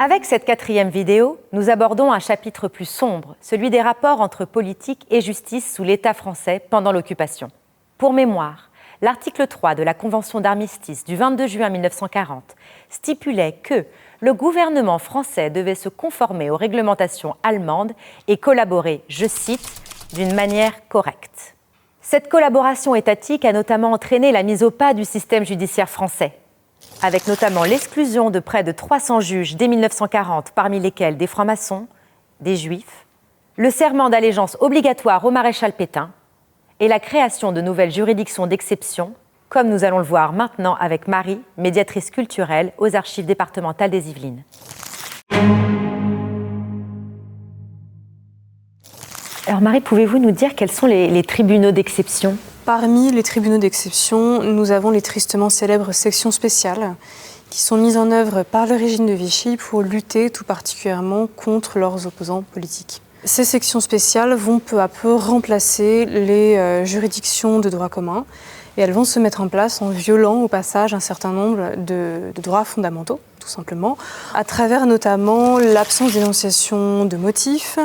Avec cette 4e vidéo, nous abordons un chapitre plus sombre, celui des rapports entre politique et justice sous l'État français pendant l'occupation. Pour mémoire, l'article 3 de la Convention d'armistice du 22 juin 1940 stipulait que le gouvernement français devait se conformer aux réglementations allemandes et collaborer, je cite, d'une manière correcte. Cette collaboration étatique a notamment entraîné la mise au pas du système judiciaire français, avec notamment l'exclusion de près de 300 juges dès 1940, parmi lesquels des francs-maçons, des juifs, le serment d'allégeance obligatoire au maréchal Pétain et la création de nouvelles juridictions d'exception, comme nous allons le voir maintenant avec Marie, médiatrice culturelle aux archives départementales des Yvelines. Alors Marie, pouvez-vous nous dire quels sont les tribunaux d'exception ? Parmi les tribunaux d'exception, nous avons les tristement célèbres sections spéciales qui sont mises en œuvre par le régime de Vichy pour lutter tout particulièrement contre leurs opposants politiques. Ces sections spéciales vont peu à peu remplacer les juridictions de droit commun et elles vont se mettre en place en violant au passage un certain nombre de droits fondamentaux, tout simplement, à travers notamment l'absence d'énonciation de motifs,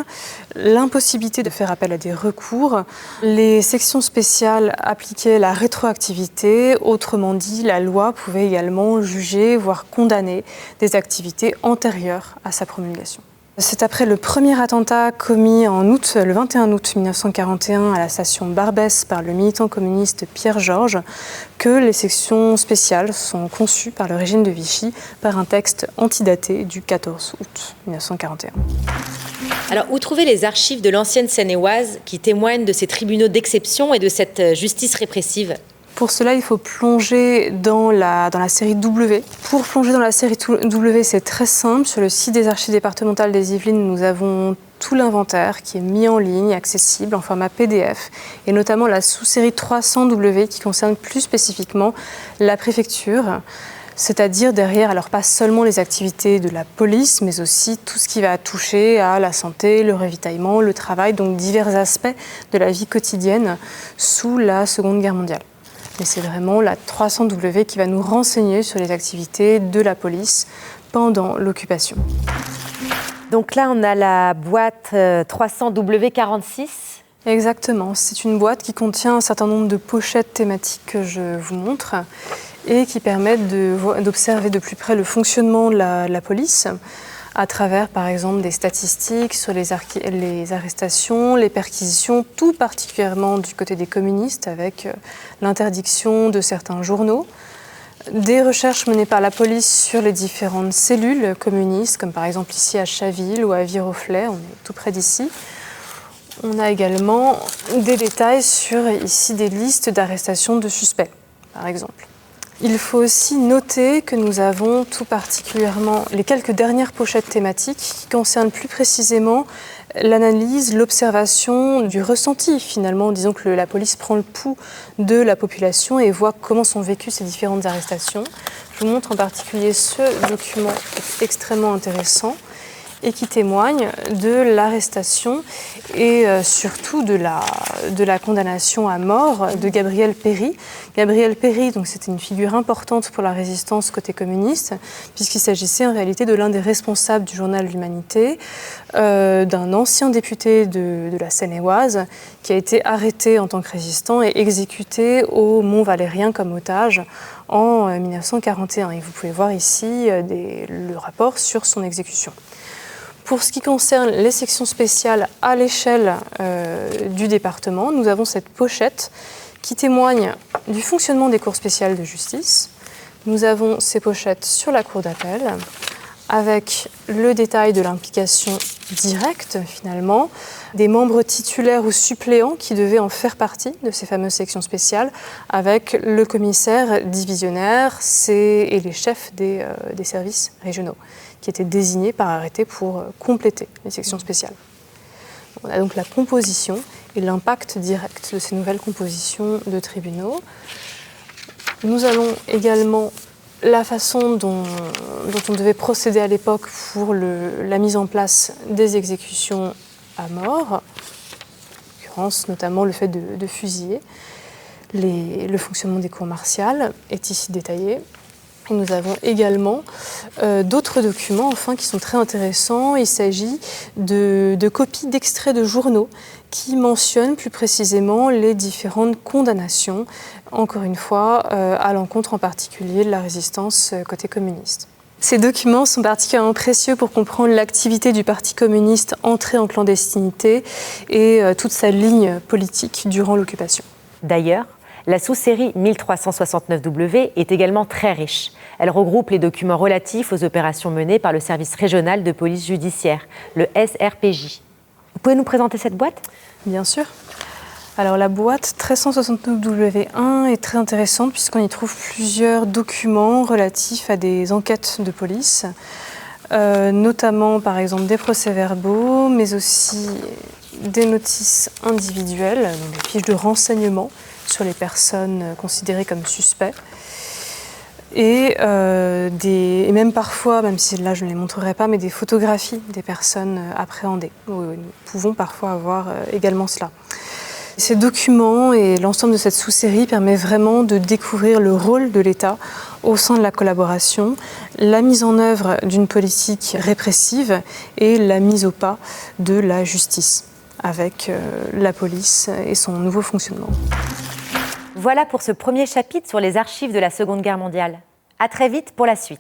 l'impossibilité de faire appel à des recours. Les sections spéciales appliquaient la rétroactivité, autrement dit, la loi pouvait également juger, voire condamner des activités antérieures à sa promulgation. C'est après le premier attentat commis le 21 août 1941 à la station Barbès par le militant communiste Pierre Georges que les sections spéciales sont conçues par le régime de Vichy par un texte antidaté du 14 août 1941. Alors, où trouver les archives de l'ancienne Seine-et-Oise qui témoignent de ces tribunaux d'exception et de cette justice répressive ? Pour cela, il faut plonger dans la série W. Pour plonger dans la série W, c'est très simple. Sur le site des archives départementales des Yvelines, nous avons tout l'inventaire qui est mis en ligne, accessible en format PDF, et notamment la sous-série 300W qui concerne plus spécifiquement la préfecture, c'est-à-dire derrière, alors pas seulement les activités de la police, mais aussi tout ce qui va toucher à la santé, le ravitaillement, le travail, donc divers aspects de la vie quotidienne sous la Seconde Guerre mondiale. Mais c'est vraiment la 300W qui va nous renseigner sur les activités de la police pendant l'occupation. Donc là, on a la boîte 300W46. Exactement, c'est une boîte qui contient un certain nombre de pochettes thématiques que je vous montre et qui permettent d'observer de plus près le fonctionnement de la police à travers, par exemple, des statistiques sur les arrestations, les perquisitions, tout particulièrement du côté des communistes, avec l'interdiction de certains journaux, des recherches menées par la police sur les différentes cellules communistes, comme par exemple ici à Chaville ou à Viroflay, on est tout près d'ici. On a également des détails sur ici des listes d'arrestations de suspects, par exemple. Il faut aussi noter que nous avons tout particulièrement les quelques dernières pochettes thématiques qui concernent plus précisément l'analyse, l'observation du ressenti finalement. Disons que la police prend le pouls de la population et voit comment sont vécues ces différentes arrestations. Je vous montre en particulier ce document extrêmement intéressant et qui témoigne de l'arrestation et surtout de la condamnation à mort de Gabriel Péri. Gabriel Péri, donc, c'était une figure importante pour la résistance côté communiste, puisqu'il s'agissait en réalité de l'un des responsables du journal L'Humanité, d'un ancien député de la Seine-et-Oise, qui a été arrêté en tant que résistant et exécuté au Mont-Valérien comme otage en 1941. Et vous pouvez voir ici le rapport sur son exécution. Pour ce qui concerne les sections spéciales à l'échelle du département, nous avons cette pochette qui témoigne du fonctionnement des cours spéciales de justice. Nous avons ces pochettes sur la cour d'appel avec le détail de l'implication directe finalement des membres titulaires ou suppléants qui devaient en faire partie de ces fameuses sections spéciales avec le commissaire divisionnaire et les chefs des services régionaux qui étaient désignés par arrêté pour compléter les sections spéciales. On a donc la composition et l'impact direct de ces nouvelles compositions de tribunaux. Nous allons également la façon dont on devait procéder à l'époque pour la mise en place des exécutions à mort, en l'occurrence notamment le fait de fusiller. Le fonctionnement des cours martiales est ici détaillé. Et nous avons également d'autres documents qui sont très intéressants. Il s'agit de copies d'extraits de journaux qui mentionnent plus précisément les différentes condamnations, encore une fois, à l'encontre en particulier de la résistance côté communiste. Ces documents sont particulièrement précieux pour comprendre l'activité du Parti communiste entré en clandestinité et toute sa ligne politique durant l'occupation. D'ailleurs, la sous-série 1369W est également très riche. Elle regroupe les documents relatifs aux opérations menées par le service régional de police judiciaire, le SRPJ. Vous pouvez nous présenter cette boîte ? Bien sûr. Alors la boîte 1369W1 est très intéressante puisqu'on y trouve plusieurs documents relatifs à des enquêtes de police, notamment par exemple des procès-verbaux, mais aussi des notices individuelles, donc des fiches de renseignement sur les personnes considérées comme suspects. Et même parfois, même si là je ne les montrerai pas, mais des photographies des personnes appréhendées. Nous pouvons parfois avoir également cela. Ces documents et l'ensemble de cette sous-série permet vraiment de découvrir le rôle de l'État au sein de la collaboration, la mise en œuvre d'une politique répressive et la mise au pas de la justice avec la police et son nouveau fonctionnement. Voilà pour ce premier chapitre sur les archives de la Seconde Guerre mondiale. À très vite pour la suite.